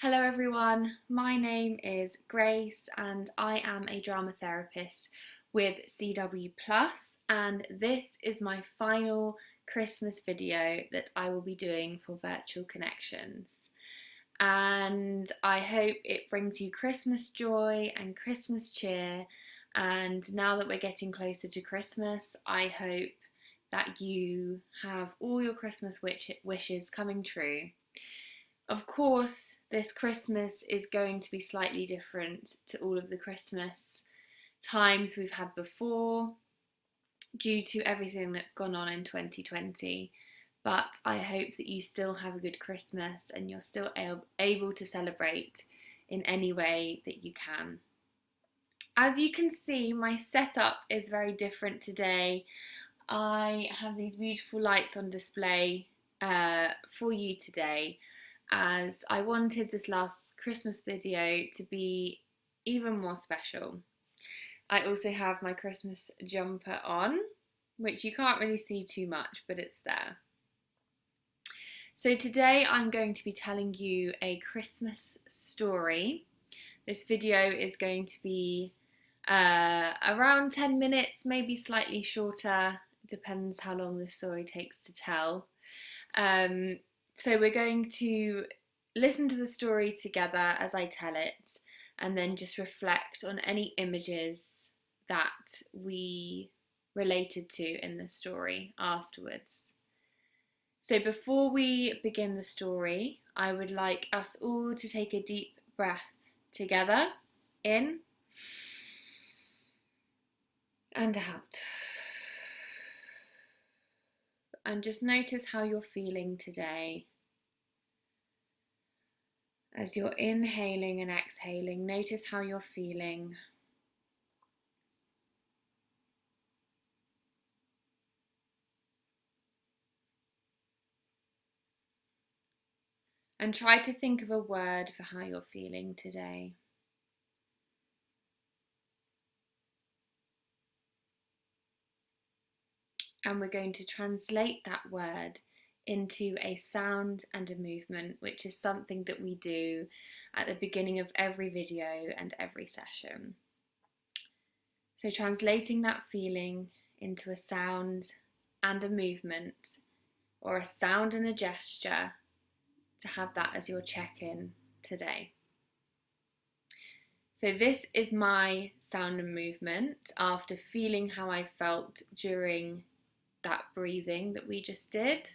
Hello everyone, my name is Grace and I am a drama therapist with CW Plus, and this is my final Christmas video that I will be doing for Virtual Connections. And I hope it brings you Christmas joy and Christmas cheer, and now that we're getting closer to Christmas, I hope that you have all your Christmas wishes coming true. Of course, this Christmas is going to be slightly different to all of the Christmas times we've had before due to everything that's gone on in 2020. But I hope that you still have a good Christmas and you're still able to celebrate in any way that you can. As you can see, my setup is very different today. I have these beautiful lights on display for you today, as I wanted this last Christmas video to be even more special. I also have my Christmas jumper on, which you can't really see too much, but it's there. So today I'm going to be telling you a Christmas story. This video is going to be around 10 minutes, maybe slightly shorter, depends how long this story takes to tell. So we're going to listen to the story together as I tell it, and then just reflect on any images that we related to in the story afterwards. So before we begin the story, I would like us all to take a deep breath together, in and out. And just notice how you're feeling today. As you're inhaling and exhaling, notice how you're feeling. And try to think of a word for how you're feeling today. And we're going to translate that word into a sound and a movement, which is something that we do at the beginning of every video and every session. So translating that feeling into a sound and a movement, or a sound and a gesture, to have that as your check-in today. So this is my sound and movement after feeling how I felt during that breathing that we just did.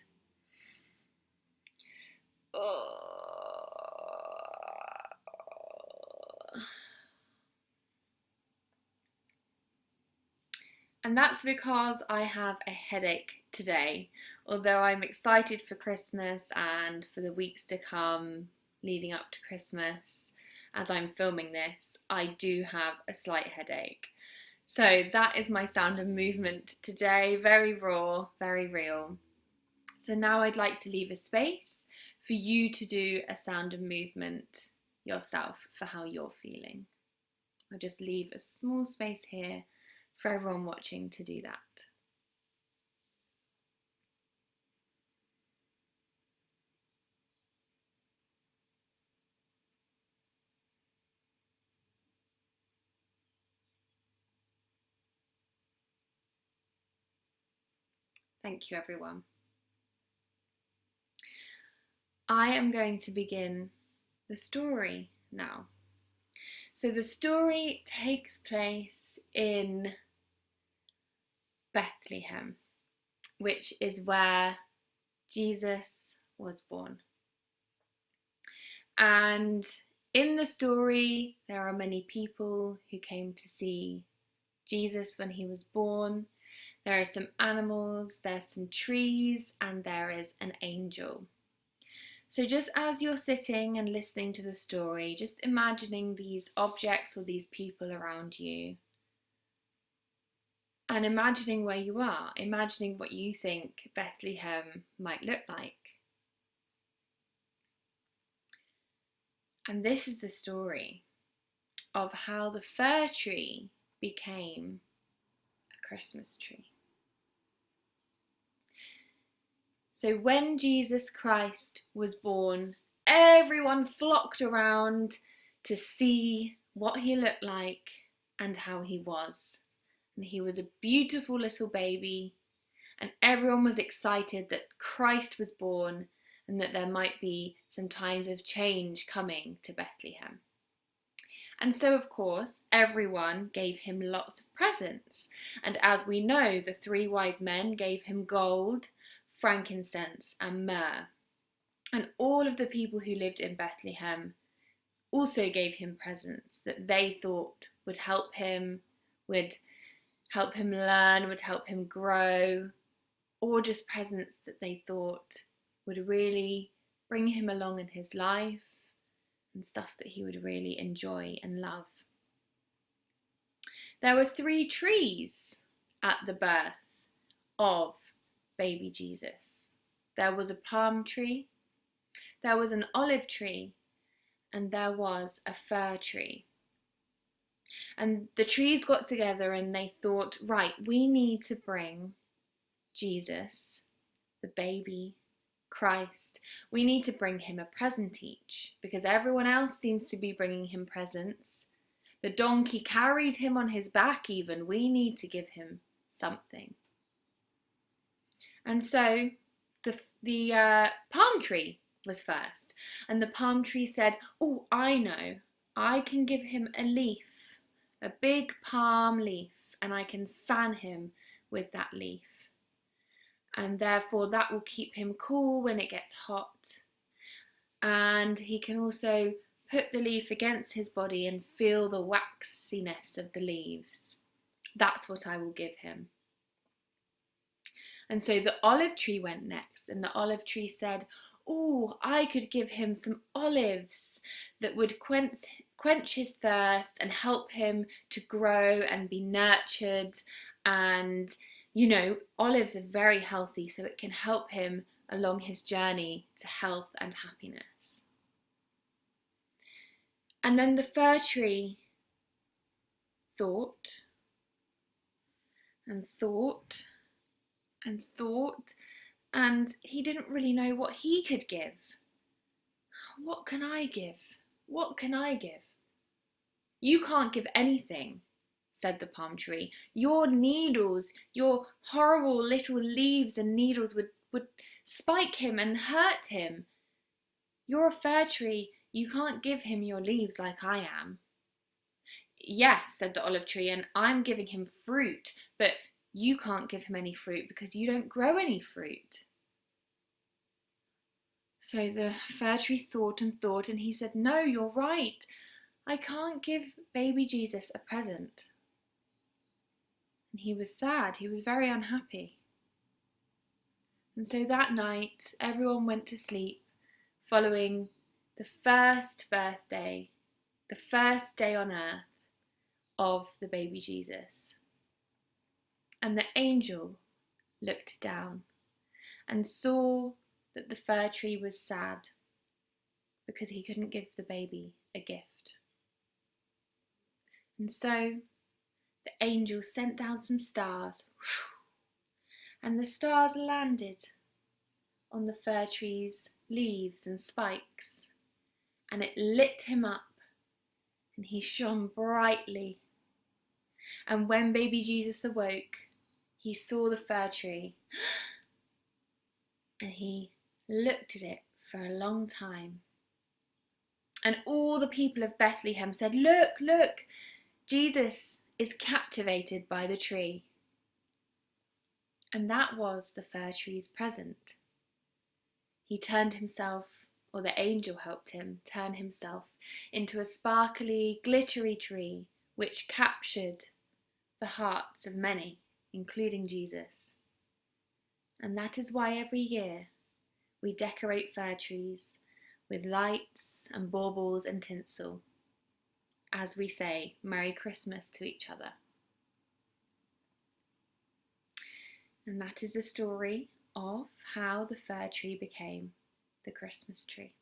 And that's because I have a headache today. Although I'm excited for Christmas and for the weeks to come leading up to Christmas, as I'm filming this, I do have a slight headache. So that is my sound and movement today, very raw, very real. So now I'd like to leave a space for you to do a sound and movement yourself for how you're feeling. I'll just leave a small space here for everyone watching to do that. Thank you, everyone. I am going to begin the story now. So the story takes place in Bethlehem, which is where Jesus was born. And in the story, there are many people who came to see Jesus when he was born. There are some animals, there's some trees, and there is an angel. So just as you're sitting and listening to the story, just imagining these objects or these people around you, and imagining where you are, imagining what you think Bethlehem might look like. And this is the story of how the fir tree became a Christmas tree. So when Jesus Christ was born, everyone flocked around to see what he looked like and how he was. And he was a beautiful little baby, and everyone was excited that Christ was born and that there might be some times of change coming to Bethlehem. And so, of course, everyone gave him lots of presents. And as we know, the 3 wise men gave him gold, frankincense, and myrrh. And all of the people who lived in Bethlehem also gave him presents that they thought would help him learn, would help him grow, or just presents that they thought would really bring him along in his life and stuff that he would really enjoy and love. There were 3 trees at the birth of baby Jesus. There was a palm tree, there was an olive tree, and there was a fir tree. And the trees got together and they thought, right, we need to bring Jesus, the baby Christ, we need to bring him a present each, because everyone else seems to be bringing him presents. The donkey carried him on his back even. We need to give him something. And so the palm tree was first. And the palm tree said, oh, I know. I can give him a leaf, a big palm leaf, and I can fan him with that leaf. And therefore that will keep him cool when it gets hot. And he can also put the leaf against his body and feel the waxiness of the leaves. That's what I will give him. And so the olive tree went next, and the olive tree said, oh, I could give him some olives that would quench his thirst and help him to grow and be nurtured. And you know, olives are very healthy, so it can help him along his journey to health and happiness. And then the fir tree thought and thought and thought, and he didn't really know what he could give. What can I give? What can I give? You can't give anything, said the palm tree. Your needles, your horrible little leaves and needles would spike him and hurt him. You're a fir tree. You can't give him your leaves like I am. Yes, said the olive tree, and I'm giving him fruit, but you can't give him any fruit because you don't grow any fruit. So the fir tree thought and thought, and he said, no, you're right. I can't give baby Jesus a present. And he was sad. He was very unhappy. And so that night, everyone went to sleep following the first birthday, the first day on earth of the baby Jesus. And the angel looked down and saw that the fir tree was sad because he couldn't give the baby a gift. And so the angel sent down some stars, and the stars landed on the fir tree's leaves and spikes, and it lit him up, and he shone brightly. And when baby Jesus awoke, he saw the fir tree, and he looked at it for a long time. And all the people of Bethlehem said, look, look, Jesus is captivated by the tree. And that was the fir tree's present. He turned himself, or the angel helped him turn himself into a sparkly, glittery tree which captured the hearts of many, including Jesus. And that is why every year we decorate fir trees with lights and baubles and tinsel as we say Merry Christmas to each other. And that is the story of how the fir tree became the Christmas tree.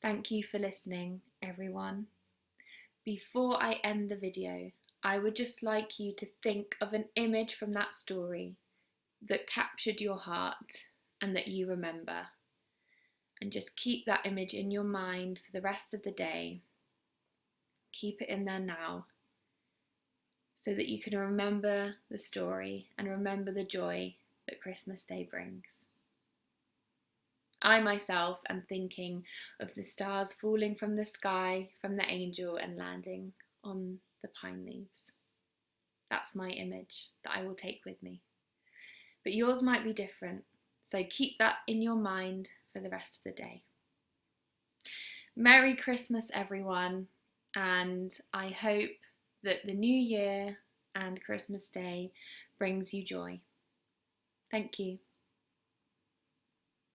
Thank you for listening, everyone. Before I end the video, I would just like you to think of an image from that story that captured your heart and that you remember. And just keep that image in your mind for the rest of the day. Keep it in there now, so that you can remember the story and remember the joy that Christmas Day brings. I myself am thinking of the stars falling from the sky from the angel and landing on the pine leaves. That's my image that I will take with me. But yours might be different, so keep that in your mind for the rest of the day. Merry Christmas, everyone, and I hope that the new year and Christmas Day brings you joy. Thank you.